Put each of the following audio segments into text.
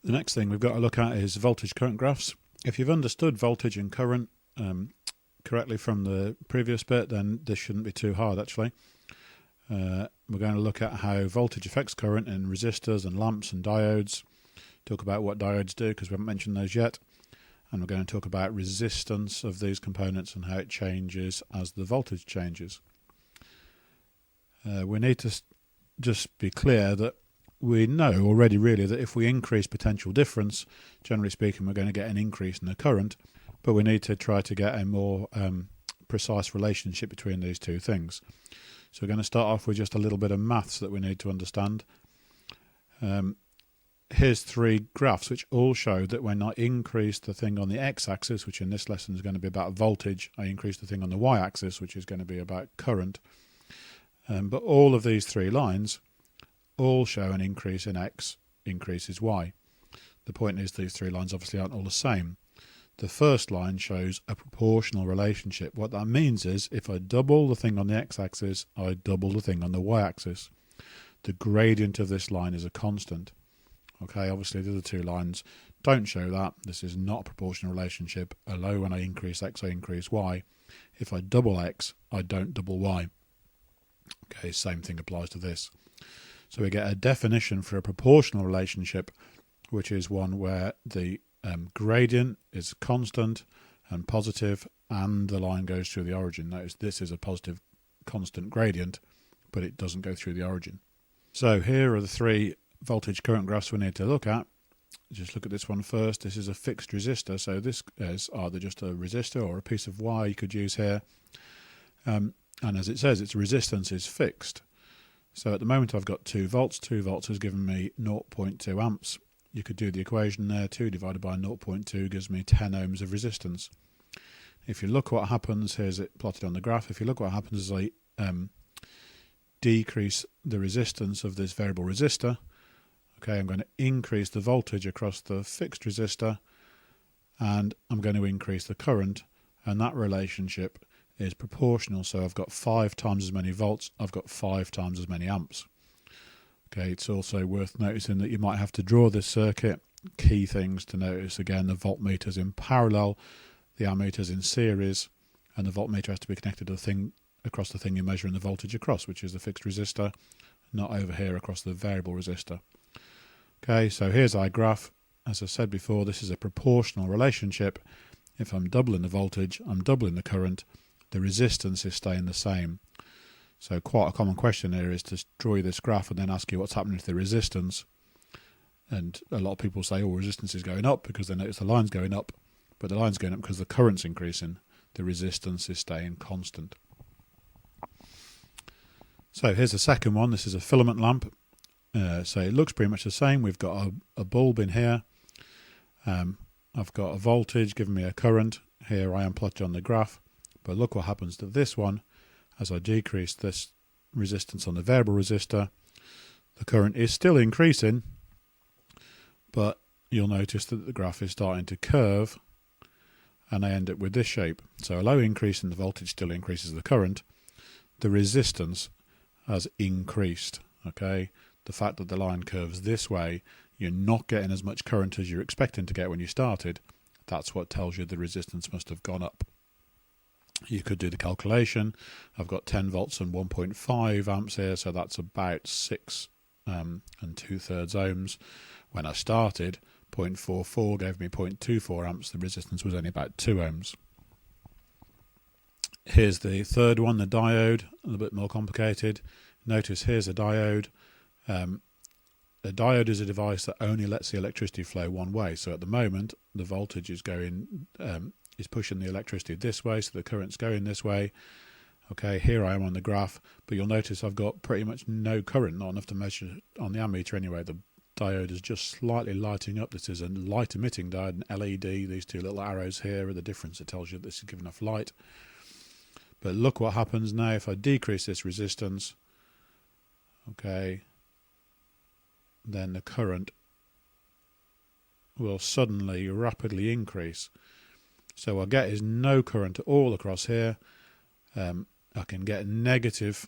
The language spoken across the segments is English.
The next thing we've got to look at is voltage current graphs. If you've understood voltage and current correctly from the previous bit, then this shouldn't be too hard actually. We're going to look at how voltage affects current in resistors and lamps and diodes, talk about what diodes do because we haven't mentioned those yet, and we're going to talk about resistance of these components and how it changes as the voltage changes. We need to just be clear that we know already really that if we increase potential difference, generally speaking we're going to get an increase in the current, but we need to try to get a more precise relationship between these two things. So we're going to start off with just a little bit of maths that we need to understand. Here's three graphs which all show that when I increase the thing on the x-axis, which in this lesson is going to be about voltage, I increase the thing on the y-axis, which is going to be about current. But all of these three lines all show an increase in x increases y. The point is these three lines obviously aren't all the same. The first line shows a proportional relationship. What that means is if I double the thing on the x-axis, I double the thing on the y-axis. The gradient of this line is a constant. Okay, obviously the other two lines don't show that. This is not a proportional relationship. Although when I increase x, I increase y. If I double x, I don't double y. Okay, same thing applies to this. So we get a definition for a proportional relationship, which is one where the gradient is constant and positive and the line goes through the origin. Notice this is a positive constant gradient, but it doesn't go through the origin. So here are the three voltage current graphs we need to look at. Just look at this one first. This is a fixed resistor, so this is either just a resistor or a piece of wire you could use here. And as it says, its resistance is fixed. So at the moment I've got 2 volts. 2 volts has given me 0.2 amps. You could do the equation there. 2 divided by 0.2 gives me 10 ohms of resistance. If you look what happens, here's it plotted on the graph. If you look what happens as I decrease the resistance of this variable resistor, okay, I'm going to increase the voltage across the fixed resistor and I'm going to increase the current, and that relationship is proportional. So I've got 5 times as many volts, I've got 5 times as many amps. Okay, it's also worth noticing that you might have to draw this circuit. Key things to notice again: the voltmeter's in parallel, the ammeter's in series, and the voltmeter has to be connected to the thing across the thing you're measuring the voltage across, which is the fixed resistor, not over here across the variable resistor. Okay, so here's our graph. As I said before, this is a proportional relationship. If I'm doubling the voltage, I'm doubling the current. The resistance is staying the same. So quite a common question here is to draw you this graph and then ask you what's happening to the resistance. And a lot of people say, oh, resistance is going up because they notice the line's going up. But the line's going up because the current's increasing. The resistance is staying constant. So here's the second one. This is a filament lamp. So it looks pretty much the same. We've got a bulb in here. I've got a voltage giving me a current. Here I am plotted on the graph. But look what happens to this one. As I decrease this resistance on the variable resistor, the current is still increasing, but you'll notice that the graph is starting to curve and I end up with this shape. So a low increase in the voltage still increases the current. The resistance has increased. Okay, the fact that the line curves this way, you're not getting as much current as you're expecting to get when you started. That's what tells you the resistance must have gone up. You could do the calculation. I've got 10 volts and 1.5 amps here, so that's about 6 and 2/3 ohms. When I started, 0.44 gave me 0.24 amps. The resistance was only about 2 ohms. Here's the third one, the diode, a little bit more complicated. Notice here's a diode. A diode is a device that only lets the electricity flow one way. So at the moment, the voltage is going, is pushing the electricity this way, so the current's going this way. Okay, here I am on the graph, but you'll notice I've got pretty much no current, not enough to measure on the ammeter anyway. The diode is just slightly lighting up. This is a light emitting diode, an LED. These two little arrows here are the difference. It tells you this is giving enough light. But look what happens now if I decrease this resistance. Okay, then the current will suddenly rapidly increase. So what I get is no current at all across here. I can get negative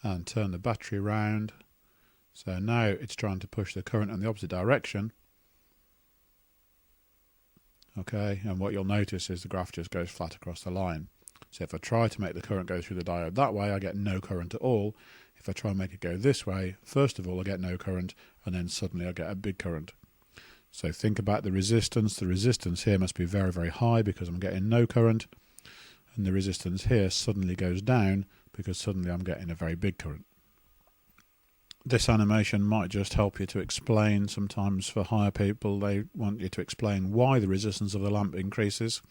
and turn the battery around. So now it's trying to push the current in the opposite direction. Okay, and what you'll notice is the graph just goes flat across the line. So if I try to make the current go through the diode that way, I get no current at all. If I try and make it go this way, first of all I get no current, and then suddenly I get a big current. So think about the resistance. The resistance here must be very, very high because I'm getting no current, and the resistance here suddenly goes down because suddenly I'm getting a very big current. This animation might just help you to explain. Sometimes for higher people they want you to explain why the resistance of the lamp increases.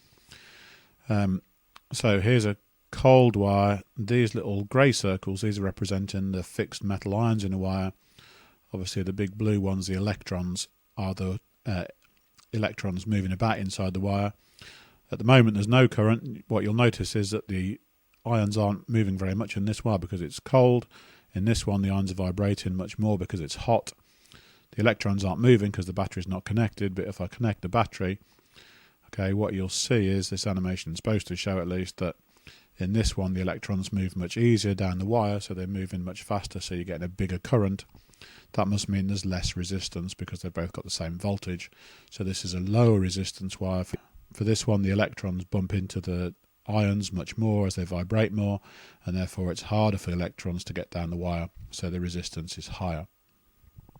So here's a cold wire. These little grey circles, these are representing the fixed metal ions in a wire. Obviously the big blue ones, the electrons, are the electrons moving about inside the wire. At the moment there's no current. What you'll notice is that the ions aren't moving very much in this wire because it's cold. In this one the ions are vibrating much more because it's hot. The electrons aren't moving because the battery's not connected, but if I connect the battery, okay, what you'll see is this animation is supposed to show at least that in this one the electrons move much easier down the wire, so they're moving much faster, so you're getting a bigger current. That must mean there's less resistance because they've both got the same voltage. So this is a lower resistance wire. For this one the electrons bump into the ions much more as they vibrate more, and therefore it's harder for electrons to get down the wire, so the resistance is higher.